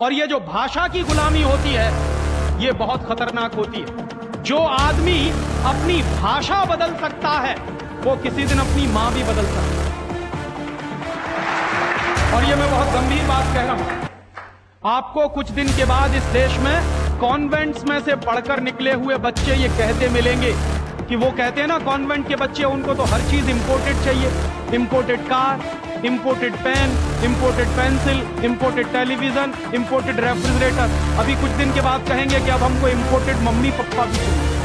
और ये जो भाषा की गुलामी होती है ये बहुत खतरनाक होती है। जो आदमी अपनी भाषा बदल सकता है वो किसी दिन अपनी मां भी बदल सकता है। और ये मैं बहुत गंभीर बात कह रहा हूं। आपको कुछ दिन के बाद इस देश में कॉन्वेंट्स में से पढ़कर निकले हुए बच्चे ये कहते मिलेंगे कि वो कहते हैं ना, कॉन्वेंट के बच्चे, उनको तो हर चीज इंपोर्टेड चाहिए। Imported car, imported pen, imported pencil, imported television, imported refrigerator. अभी कुछ दिन के बाद कहेंगे कि अब हमको इंपोर्टेड मम्मी पापा भी चाहिए।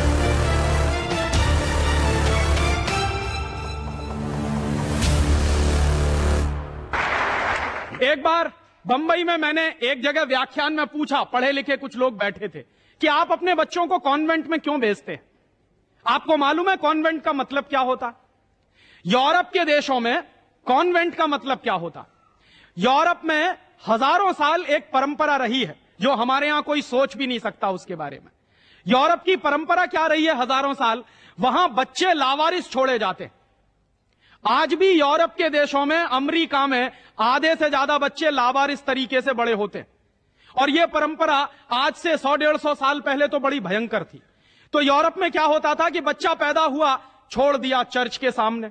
एक बार बंबई में मैंने एक जगह व्याख्यान में पूछा, पढ़े लिखे कुछ लोग बैठे थे, कि आप अपने बच्चों को कॉन्वेंट में क्यों भेजते हैं? आपको मालूम है कॉन्वेंट का मतलब क्या होता? यूरोप के देशों में कॉन्वेंट का मतलब क्या होता? यूरोप में हजारों साल एक परंपरा रही है जो हमारे यहां कोई सोच भी नहीं सकता उसके बारे में। यूरोप की परंपरा क्या रही है हजारों साल? वहां बच्चे लावारिस छोड़े जाते। आज भी यूरोप के देशों में, अमेरिका में आधे से ज्यादा बच्चे लावारिस तरीके से बड़े होते। और यह परंपरा आज से 100-150 साल पहले तो बड़ी भयंकर थी। तो यूरोप में क्या होता था कि बच्चा पैदा हुआ, छोड़ दिया चर्च के सामने,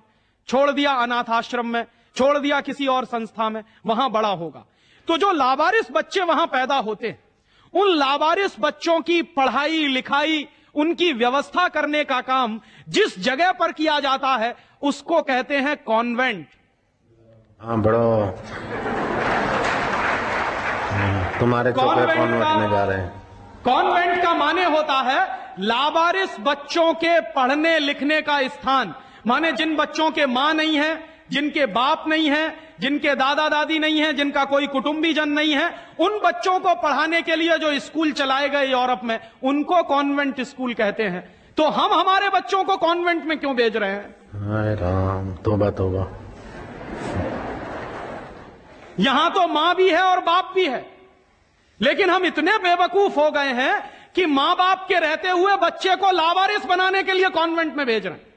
छोड़ दिया अनाथ आश्रम में, छोड़ दिया किसी और संस्था में, वहां बड़ा होगा। तो जो लावारिस बच्चे वहां पैदा होते हैं, उन लावारिस बच्चों की पढ़ाई लिखाई, उनकी व्यवस्था करने का काम जिस जगह पर किया जाता है उसको कहते हैं कॉन्वेंट। हाँ बड़ो, तुम्हारे कॉन्वेंट में जा रहे हैं। कॉन्वेंट का माने होता है लावारिस बच्चों के पढ़ने लिखने का स्थान। माने जिन बच्चों के मां नहीं है, जिनके बाप नहीं है, जिनके दादा दादी नहीं है, जिनका कोई कुटुंबीजन नहीं है, उन बच्चों को पढ़ाने के लिए जो स्कूल चलाए गए यूरोप में, उनको कॉन्वेंट स्कूल कहते हैं। तो हम हमारे बच्चों को कॉन्वेंट में क्यों भेज रहे हैं? हाय राम, तौबा तौबा। यहां तो मां भी है और बाप भी है, लेकिन हम इतने बेवकूफ हो गए हैं कि मां बाप के रहते हुए बच्चे को लावारिस बनाने के लिए कॉन्वेंट में भेज रहे हैं।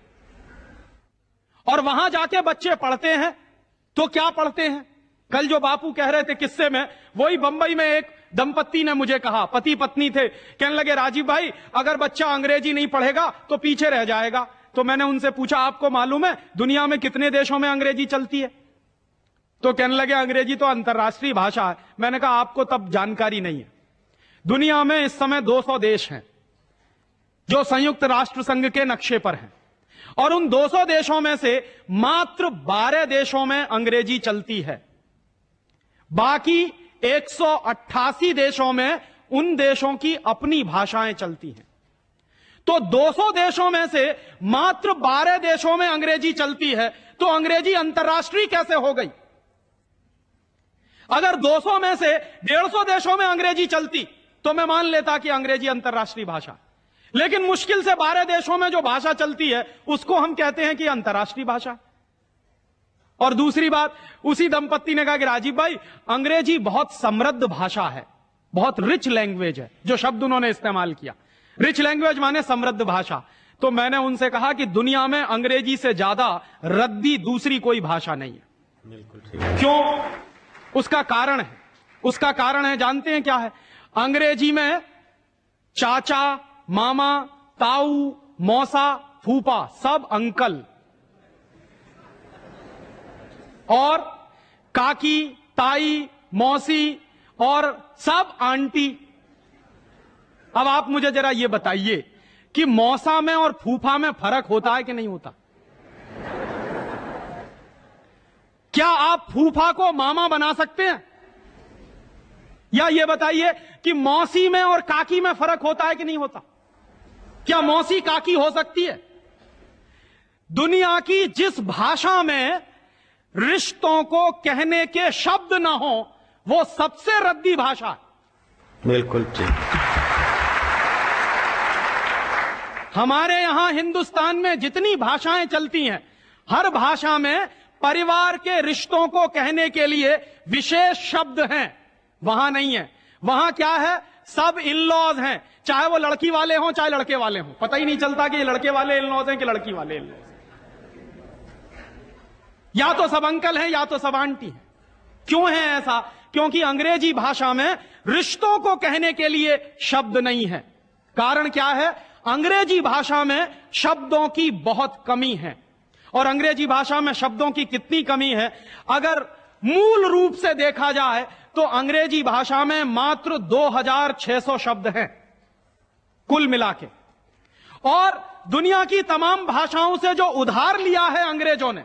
और वहां जाके बच्चे पढ़ते हैं तो क्या पढ़ते हैं? कल जो बापू कह रहे थे किस्से में, वही बंबई में एक दंपत्ति ने मुझे कहा, पति पत्नी थे, कहने लगे राजीव भाई अगर बच्चा अंग्रेजी नहीं पढ़ेगा तो पीछे रह जाएगा। तो मैंने उनसे पूछा आपको मालूम है दुनिया में कितने देशों में अंग्रेजी चलती है? तो कहने लगे अंग्रेजी तो अंतर्राष्ट्रीय भाषा है। मैंने कहा आपको तब जानकारी नहीं है। दुनिया में इस समय 200 देश हैं जो संयुक्त राष्ट्र संघ के नक्शे पर हैं, और उन 200 देशों में से मात्र 12 देशों में अंग्रेजी चलती है। बाकी 188 देशों में उन देशों की अपनी भाषाएं चलती हैं। तो 200 देशों में से मात्र 12 देशों में अंग्रेजी चलती है, तो अंग्रेजी अंतर्राष्ट्रीय कैसे हो गई? अगर 200 में से 150 देशों में अंग्रेजी चलती तो मैं मान लेता कि अंग्रेजी अंतर्राष्ट्रीय भाषा, लेकिन मुश्किल से 12 देशों में जो भाषा चलती है उसको हम कहते हैं कि अंतर्राष्ट्रीय भाषा। और दूसरी बात, उसी दंपत्ति ने कहा कि राजीव भाई अंग्रेजी बहुत समृद्ध भाषा है, बहुत रिच लैंग्वेज है। जो शब्द उन्होंने इस्तेमाल किया, रिच लैंग्वेज माने समृद्ध भाषा। तो मैंने उनसे कहा कि दुनिया में अंग्रेजी से ज्यादा रद्दी दूसरी कोई भाषा नहीं है। बिल्कुल ठीक है। क्यों? उसका कारण है, उसका कारण है जानते हैं क्या है? अंग्रेजी में चाचा, मामा, ताऊ, मौसा, फूफा सब अंकल, और काकी, ताई, मौसी और सब आंटी। अब आप मुझे जरा यह बताइए कि मौसा में और फूफा में फर्क होता है कि नहीं होता? क्या आप फूफा को मामा बना सकते हैं? या यह बताइए कि मौसी में और काकी में फर्क होता है कि नहीं होता? क्या मौसी काकी हो सकती है? दुनिया की जिस भाषा में रिश्तों को कहने के शब्द ना हो वो सबसे रद्दी भाषा है। बिल्कुल ठीक। हमारे यहां हिंदुस्तान में जितनी भाषाएं चलती हैं, हर भाषा में परिवार के रिश्तों को कहने के लिए विशेष शब्द हैं। वहां नहीं है। वहां क्या है? सब इन लॉज हैं, चाहे वो लड़की वाले हों चाहे लड़के वाले हों। पता ही नहीं चलता कि ये लड़के वाले इन लॉज हैं कि लड़की वाले इन लॉज। या तो सब अंकल हैं या तो सब आंटी हैं। क्यों है ऐसा? क्योंकि अंग्रेजी भाषा में रिश्तों को कहने के लिए शब्द नहीं है। कारण क्या है? अंग्रेजी भाषा में शब्दों की बहुत कमी है। और अंग्रेजी भाषा में शब्दों की कितनी कमी है? अगर मूल रूप से देखा जाए तो अंग्रेजी भाषा में मात्र 2600 शब्द हैं कुल मिला के। और दुनिया की तमाम भाषाओं से जो उधार लिया है अंग्रेजों ने,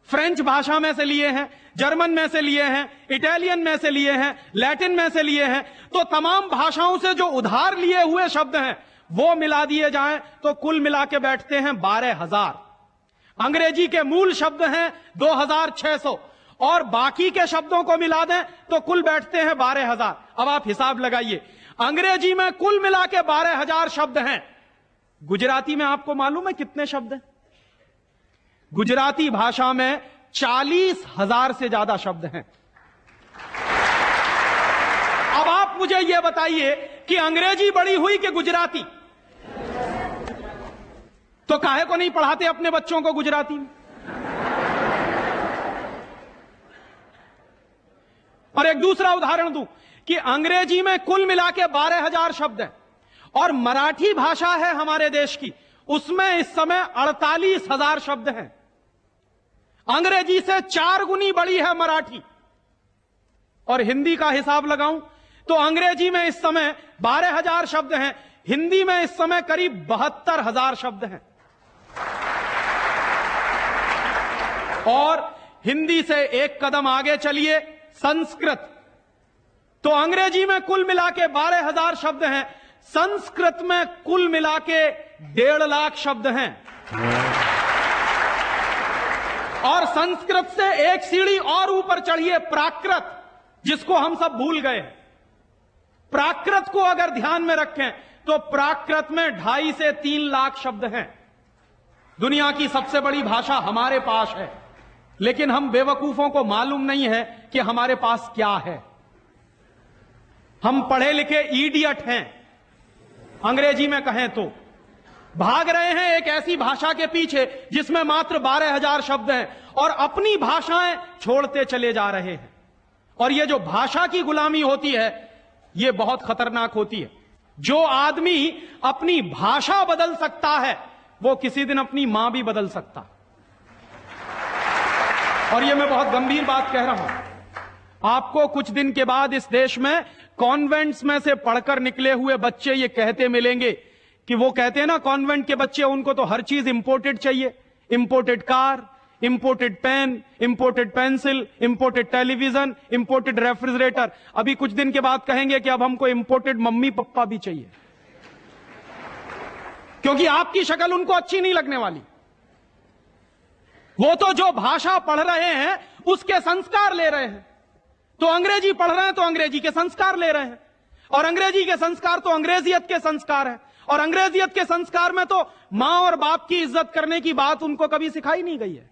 फ्रेंच भाषा में से लिए हैं, जर्मन में से लिए हैं, इटालियन में से लिए हैं, लैटिन में से लिए हैं, तो तमाम भाषाओं से जो उधार लिए हुए शब्द हैं वो मिला दिए जाएं तो कुल मिला के बैठते हैं 12,000। अंग्रेजी के मूल शब्द हैं 2600 और बाकी के शब्दों को मिला दें तो कुल बैठते हैं 12,000। अब आप हिसाब लगाइए, अंग्रेजी में कुल मिला के 12,000 शब्द हैं। गुजराती में आपको मालूम है कितने शब्द हैं? गुजराती भाषा में 40,000 से ज्यादा शब्द हैं। अब आप मुझे यह बताइए कि अंग्रेजी बड़ी हुई कि गुजराती? तो काहे को नहीं पढ़ाते अपने बच्चों को गुजराती में? और एक दूसरा उदाहरण दूं कि अंग्रेजी में कुल मिला के 12,000 शब्द हैं और मराठी भाषा है हमारे देश की, उसमें इस समय 48,000 शब्द हैं। अंग्रेजी से 4 गुनी बड़ी है मराठी। और हिंदी का हिसाब लगाऊं तो अंग्रेजी में इस समय 12,000 शब्द हैं, हिंदी में इस समय करीब 72,000 शब्द हैं। और हिंदी से एक कदम आगे चलिए, संस्कृत। तो अंग्रेजी में कुल मिला के 12,000 शब्द हैं, संस्कृत में कुल मिला के 1.5 लाख शब्द हैं। और संस्कृत से एक सीढ़ी और ऊपर चढ़िए, प्राकृत, जिसको हम सब भूल गए। प्राकृत को अगर ध्यान में रखें तो प्राकृत में 2.5 से 3 लाख शब्द हैं। दुनिया की सबसे बड़ी भाषा हमारे पास है, लेकिन हम बेवकूफों को मालूम नहीं है कि हमारे पास क्या है। हम पढ़े लिखे इडियट हैं, अंग्रेजी में कहें तो भाग रहे हैं एक ऐसी भाषा के पीछे जिसमें मात्र 12,000 शब्द हैं और अपनी भाषाएं छोड़ते चले जा रहे हैं। और ये जो भाषा की गुलामी होती है ये बहुत खतरनाक होती है। जो आदमी अपनी भाषा बदल सकता है वो किसी दिन अपनी मां भी बदल सकता। और ये मैं बहुत गंभीर बात कह रहा हूं। आपको कुछ दिन के बाद इस देश में कॉन्वेंट्स में से पढ़कर निकले हुए बच्चे ये कहते मिलेंगे कि वो कहते हैं ना, कॉन्वेंट के बच्चे, उनको तो हर चीज इंपोर्टेड चाहिए। Imported car, imported pen, imported pencil, imported television, imported refrigerator. अभी कुछ दिन के बाद कहेंगे कि अब हमको इंपोर्टेड मम्मी पप्पा भी चाहिए, क्योंकि आपकी शक्ल उनको अच्छी नहीं लगने वाली। वो तो जो भाषा पढ़ रहे हैं उसके संस्कार ले रहे हैं। तो अंग्रेजी पढ़ रहे हैं तो अंग्रेजी के संस्कार ले रहे हैं, और अंग्रेजी के संस्कार तो अंग्रेजियत के संस्कार हैं। और अंग्रेजियत के संस्कार में तो मां और बाप की इज्जत करने की बात उनको कभी सिखाई नहीं गई है।